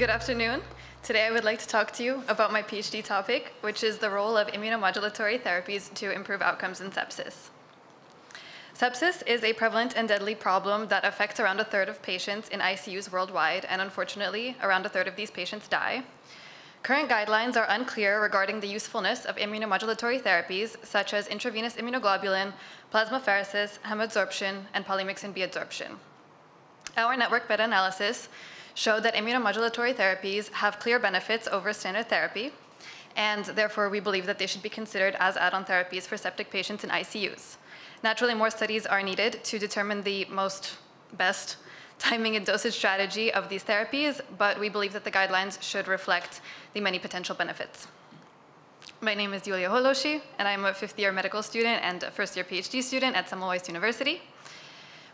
Good afternoon. Today I would like to talk to you about my PhD topic, which is the role of immunomodulatory therapies to improve outcomes in sepsis. Sepsis is a prevalent and deadly problem that affects around a third of patients in ICUs worldwide, and unfortunately, around a third of these patients die. Current guidelines are unclear regarding the usefulness of immunomodulatory therapies, such as intravenous immunoglobulin, plasmapheresis, hemabsorption, and polymyxin B adsorption. Our network meta-analysis showed that immunomodulatory therapies have clear benefits over standard therapy, and therefore we believe that they should be considered as add-on therapies for septic patients in ICUs. Naturally, more studies are needed to determine the best timing and dosage strategy of these therapies, but we believe that the guidelines should reflect the many potential benefits. My name is Júlia Hollósi, and I'm a fifth-year medical student and a first-year PhD student at Semmelweis University.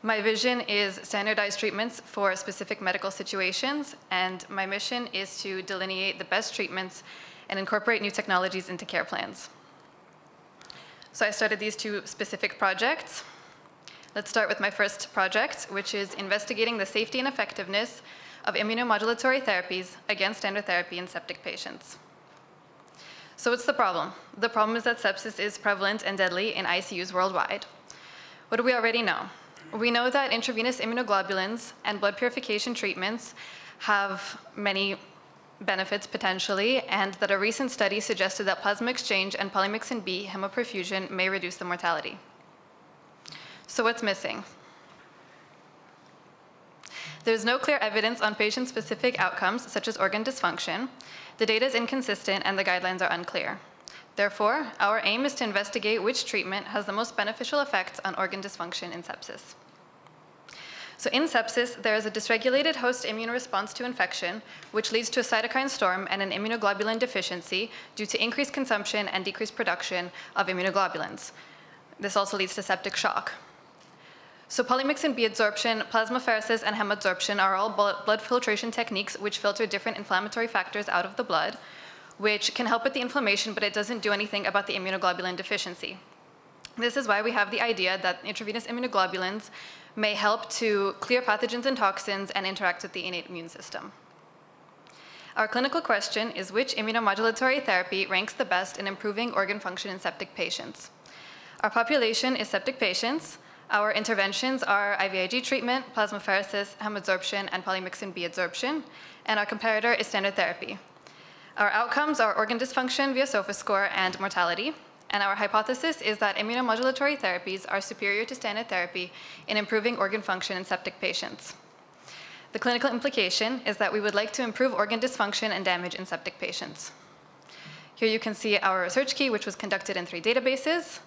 My vision is standardized treatments for specific medical situations, and my mission is to delineate the best treatments and incorporate new technologies into care plans. So I started these two specific projects. Let's start with my first project, which is investigating the safety and effectiveness of immunomodulatory therapies against standard therapy in septic patients. So what's the problem? The problem is that sepsis is prevalent and deadly in ICUs worldwide. What do we already know? We know that intravenous immunoglobulins and blood purification treatments have many benefits potentially, and that a recent study suggested that plasma exchange and polymyxin B hemoperfusion may reduce the mortality. So what's missing? There's no clear evidence on patient-specific outcomes, such as organ dysfunction. The data is inconsistent and the guidelines are unclear. Therefore, our aim is to investigate which treatment has the most beneficial effects on organ dysfunction in sepsis. So in sepsis, there is a dysregulated host immune response to infection, which leads to a cytokine storm and an immunoglobulin deficiency due to increased consumption and decreased production of immunoglobulins. This also leads to septic shock. So polymyxin B adsorption, plasmapheresis, and hemabsorption are all blood filtration techniques which filter different inflammatory factors out of the blood, which can help with the inflammation, but it doesn't do anything about the immunoglobulin deficiency. This is why we have the idea that intravenous immunoglobulins may help to clear pathogens and toxins and interact with the innate immune system. Our clinical question is which immunomodulatory therapy ranks the best in improving organ function in septic patients. Our population is septic patients. Our interventions are IVIG treatment, plasmapheresis, hemabsorption, and polymyxin B adsorption, and our comparator is standard therapy. Our outcomes are organ dysfunction via SOFA score and mortality, and our hypothesis is that immunomodulatory therapies are superior to standard therapy in improving organ function in septic patients. The clinical implication is that we would like to improve organ dysfunction and damage in septic patients. Here you can see our research key, which was conducted in 3 databases.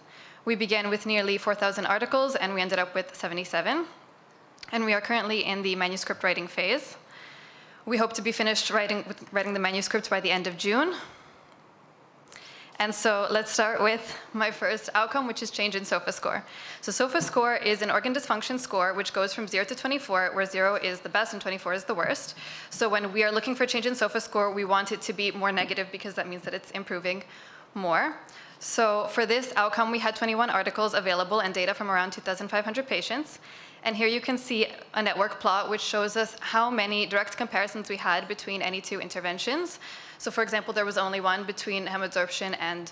We began with nearly 4,000 articles, and we ended up with 77. And we are currently in the manuscript writing phase. We hope to be finished writing the manuscript by the end of June. And so let's start with my first outcome, which is change in SOFA score. So SOFA score is an organ dysfunction score, which goes from 0 to 24, where 0 is the best and 24 is the worst. So when we are looking for change in SOFA score, we want it to be more negative because that means that it's improving more. So for this outcome, we had 21 articles available and data from around 2,500 patients. And here you can see a network plot which shows us how many direct comparisons we had between any 2 interventions. So for example, there was only one between hemabsorption and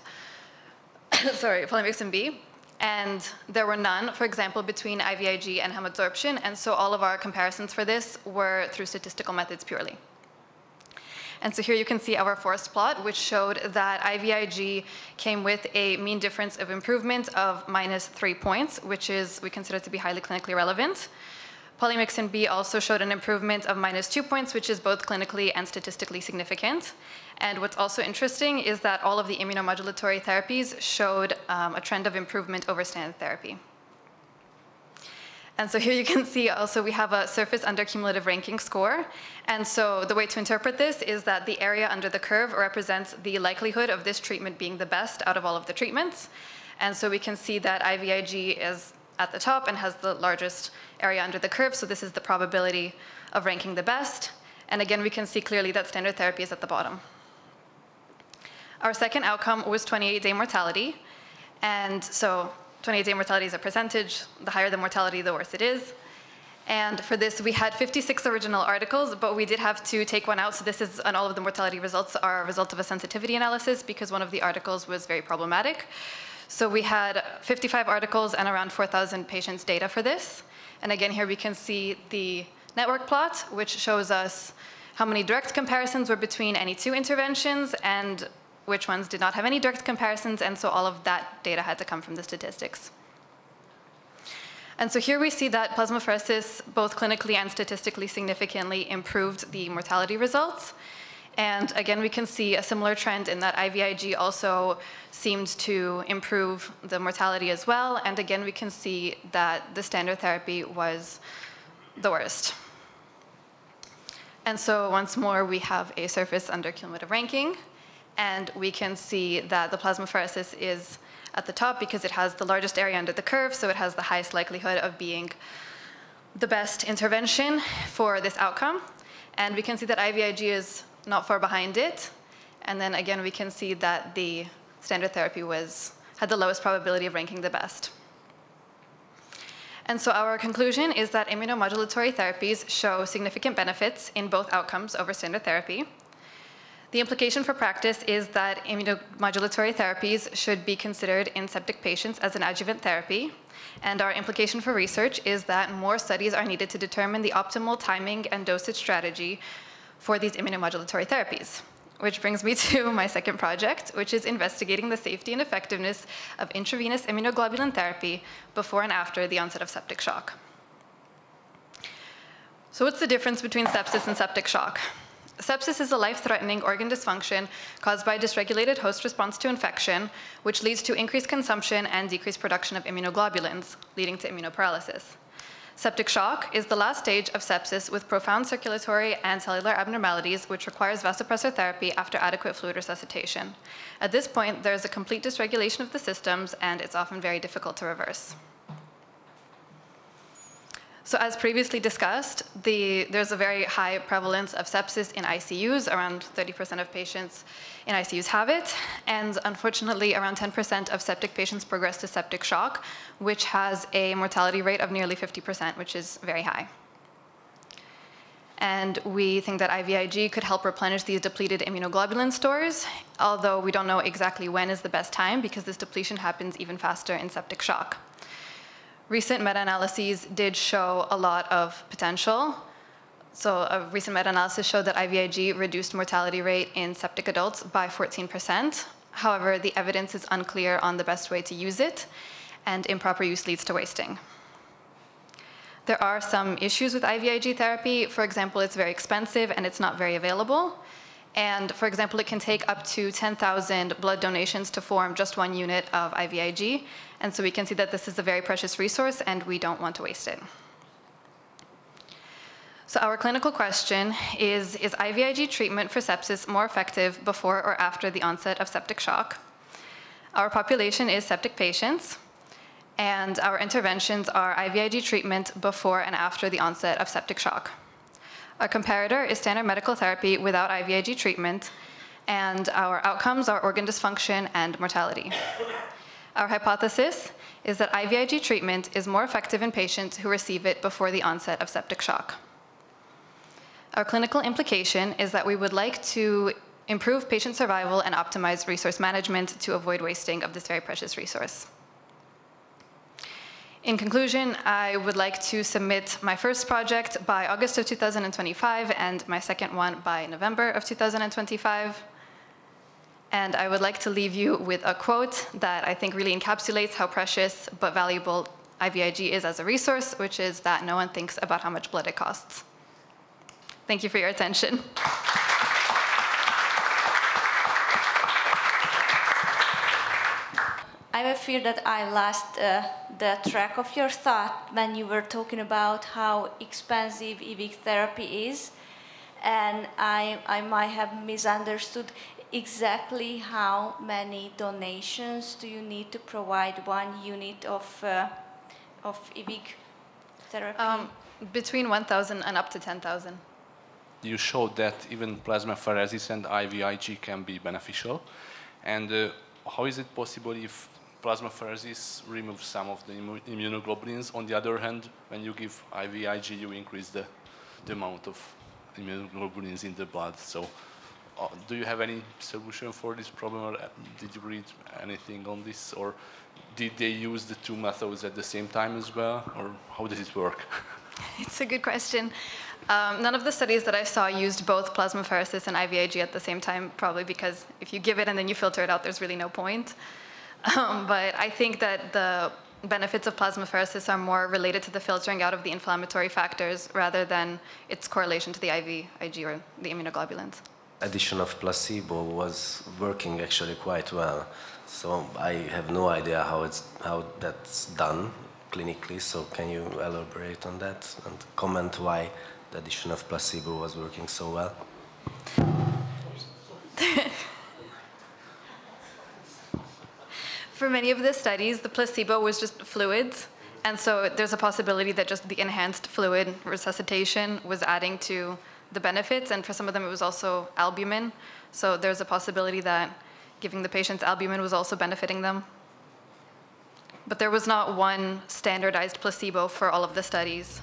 polymyxin B, and there were none, for example, between IVIG and hemabsorption, and so all of our comparisons for this were through statistical methods purely. And so here you can see our forest plot, which showed that IVIG came with a mean difference of improvement of -3 points, which is we consider to be highly clinically relevant. Polymyxin B also showed an improvement of -2 points, which is both clinically and statistically significant. And what's also interesting is that all of the immunomodulatory therapies showed a trend of improvement over standard therapy. And so here you can see also we have a surface under cumulative ranking score. And so the way to interpret this is that the area under the curve represents the likelihood of this treatment being the best out of all of the treatments. And so we can see that IVIG is at the top and has the largest area under the curve. So this is the probability of ranking the best. And again, we can see clearly that standard therapy is at the bottom. Our second outcome was 28-day mortality. And so 28-day mortality is a percentage. The higher the mortality, the worse it is. And for this, we had 56 original articles, but we did have to take one out. So this is, and all of the mortality results are a result of a sensitivity analysis because one of the articles was very problematic. So we had 55 articles and around 4,000 patients' data for this. And again, here we can see the network plot, which shows us how many direct comparisons were between any two interventions and which ones did not have any direct comparisons. And so all of that data had to come from the statistics. And so here we see that plasmapheresis both clinically and statistically significantly improved the mortality results. And again, we can see a similar trend in that IVIG also seemed to improve the mortality as well. And again, we can see that the standard therapy was the worst. And so once more, we have a surface under cumulative ranking. And we can see that the plasmapheresis is at the top because it has the largest area under the curve, so it has the highest likelihood of being the best intervention for this outcome. And we can see that IVIG is not far behind it. And then again, we can see that the standard therapy had the lowest probability of ranking the best. And so our conclusion is that immunomodulatory therapies show significant benefits in both outcomes over standard therapy. The implication for practice is that immunomodulatory therapies should be considered in septic patients as an adjuvant therapy. And our implication for research is that more studies are needed to determine the optimal timing and dosage strategy for these immunomodulatory therapies. Which brings me to my second project, which is investigating the safety and effectiveness of intravenous immunoglobulin therapy before and after the onset of septic shock. So what's the difference between sepsis and septic shock? Sepsis is a life-threatening organ dysfunction caused by a dysregulated host response to infection, which leads to increased consumption and decreased production of immunoglobulins, leading to immunoparalysis. Septic shock is the last stage of sepsis with profound circulatory and cellular abnormalities, which requires vasopressor therapy after adequate fluid resuscitation. At this point, there is a complete dysregulation of the systems, and it's often very difficult to reverse. So as previously discussed, there's a very high prevalence of sepsis in ICUs. Around 30% of patients in ICUs have it. And unfortunately, around 10% of septic patients progress to septic shock, which has a mortality rate of nearly 50%, which is very high. And we think that IVIG could help replenish these depleted immunoglobulin stores, although we don't know exactly when is the best time because this depletion happens even faster in septic shock. Recent meta-analyses did show a lot of potential. So a recent meta-analysis showed that IVIG reduced mortality rate in septic adults by 14%. However, the evidence is unclear on the best way to use it, and improper use leads to wasting. There are some issues with IVIG therapy. For example, it's very expensive and it's not very available. And for example, it can take up to 10,000 blood donations to form just 1 unit of IVIG. And so we can see that this is a very precious resource and we don't want to waste it. So our clinical question is IVIG treatment for sepsis more effective before or after the onset of septic shock? Our population is septic patients, and our interventions are IVIG treatment before and after the onset of septic shock. Our comparator is standard medical therapy without IVIG treatment, and our outcomes are organ dysfunction and mortality. Our hypothesis is that IVIG treatment is more effective in patients who receive it before the onset of septic shock. Our clinical implication is that we would like to improve patient survival and optimize resource management to avoid wasting of this very precious resource. In conclusion, I would like to submit my first project by August of 2025 and my second one by November of 2025. And I would like to leave you with a quote that I think really encapsulates how precious but valuable IVIG is as a resource, which is that no one thinks about how much blood it costs. Thank you for your attention. I have a fear that I lost the track of your thought when you were talking about how expensive EVIC therapy is, and I might have misunderstood exactly how many donations do you need to provide 1 unit of EVIC therapy? Between 1,000 and up to 10,000. You showed that even plasmapheresis and IVIG can be beneficial. And how is it possible if plasmapheresis removes some of the immunoglobulins. On the other hand, when you give IVIG, you increase the amount of immunoglobulins in the blood. So do you have any solution for this problem, or did you read anything on this, or did they use the two methods at the same time as well, or how does it work? It's a good question. None of the studies that I saw used both plasmapheresis and IVIG at the same time, probably because if you give it and then you filter it out, there's really no point. But I think that the benefits of plasmapheresis are more related to the filtering out of the inflammatory factors rather than its correlation to the IVIG or the immunoglobulins. Addition of placebo was working actually quite well. So I have no idea how that's done clinically. So can you elaborate on that and comment why the addition of placebo was working so well? For many of the studies, the placebo was just fluids. And so there's a possibility that just the enhanced fluid resuscitation was adding to the benefits. And for some of them, it was also albumin. So there's a possibility that giving the patients albumin was also benefiting them. But there was not one standardized placebo for all of the studies.